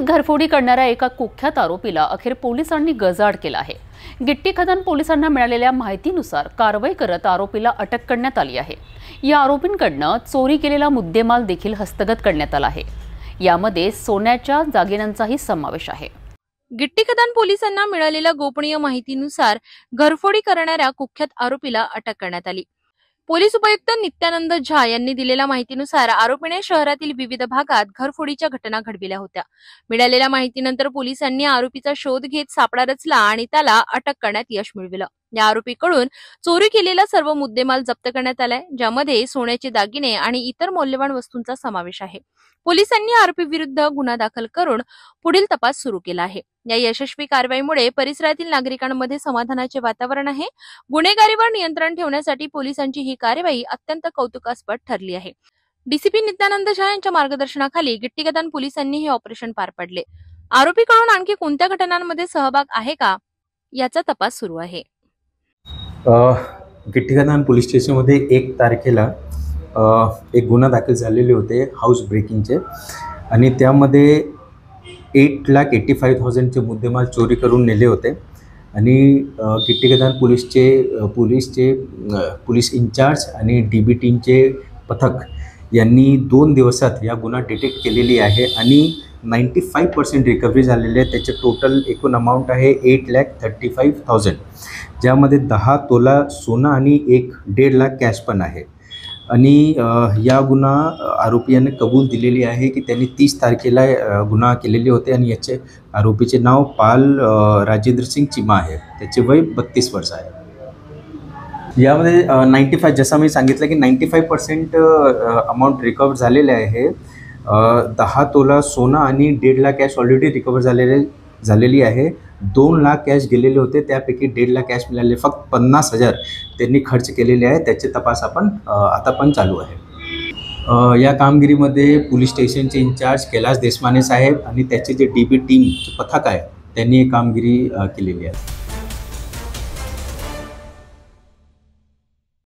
घरफोडी करणाऱ्या एका कुख्यात आरोपीला अखेर पोलिसांनी गजाआड केला आहे। गिट्टी खदान पोलिसांना मिळालेल्या माहितीनुसार कारवाई करत आरोपीला अटक करण्यात आली आहे। या आरोपींकडून चोरी केलेला मुद्देमाल देखील हस्तगत करण्यात आला आहे। यामध्ये सोन्याच्या दागिन्यांचाही समावेश आहे। गिट्टी खदान पोलिसांना मिळालेल्या गोपनीय माहितीनुसार घरफोडी करणाऱ्या कुख्यात आरोपीला अटक करण्यात आली। पोलीस उपायुक्त नित्यानंद झा यांनी दिलेल्या माहितीनुसार आरोपीने शहरातील विविध भागात घरफोडीच्या घटना घडविल्या होत्या। मिळालेल्या माहितीनंतर पोलिसांनी आरोपीचा शोध घेत सापळा रचला आणि त्याला अटक करण्यात यश मिळविलं। या आरोपीकडून चोरी केलेला सर्व मुद्देमाल जप्त करण्यात आलाय, ज्यामध्ये सोन्याचे दागिने आणि इतर मौल्यवान वस्तूंचा समावेश आहे। पोलिसांनी आरोपी विरुद्ध गुन्हा दाखल करून पुढील तपास सुरू केला आहे। या यशस्वी कारवाईमुळे परिसरातील नागरिकांमध्ये समाधानाचे वातावरण आहे। गुन्हेगारीवर नियंत्रण ठेवण्यासाठी पोलिसांची ही कारवाई अत्यंत कौतुकास्पद ठरली आहे। डीसीपी नित्यानंद झा यांच्या मार्गदर्शनाखाली गिट्टी खदान पोलिसांनी हे ऑपरेशन पार पाडले। आरोपीकडून आणखी कोणत्या घटनांमध्ये सहभाग आहे का याचा तपास सुरू आहे। गिट्टी खदान पोलीस स्टेशनमध्ये 1 तारखेला एक गुन्हा दाखल झालेले होते हाऊस ब्रेकिंगचे, आणि त्यामध्ये 8,85,000चे मुद्देमाल चोरी करून नेले होते। आणि गिट्टी खदान पोलीस इंचार्ज आणि DB टीमचे पथक यांनी 2 दिवसात या गुन्हा डिटेक्ट केलेली आहे आणि 95% रिकव्हरी झालेली आहे। त्याचे टोटल एकूण अमाऊंट आहे 8,35,000, ज्यामध्ये 10 तोला सोनं आणि 1.5 लाख कॅश पण आहे। आणि या गुन्हा आरोपीने कबूल दिलेली आहे की त्यांनी 30 तारखेला गुन्हा केलेले होते आणि याचे आरोपीचे नाव पाल राजेंद्र सिंग चिमा आहे। त्याचे वय 32 वर्ष आहे। यामध्ये 95, जसं मी सांगितलं की 95% अमाऊंट रिकवर झालेले आहे। 10 तोला सोनं आणि 1.5 लाख कॅश ऑलरेडी रिकवर झालेली आहे। 2 लाख कॅश गेलेले होते, त्यापैकी 1.5 लाख कॅश मिळाले। फक्त 50,000 त्यांनी खर्च केलेले आहे। त्याचे तपास आता पण चालू आहे। या कामगिरीमध्ये पोलीस स्टेशनचे इंचार्ज कैलाश देशमाने साहेब आणि त्याचे जे DB टीमचे पथक आहे त्यांनी ही कामगिरी केलेली आहे।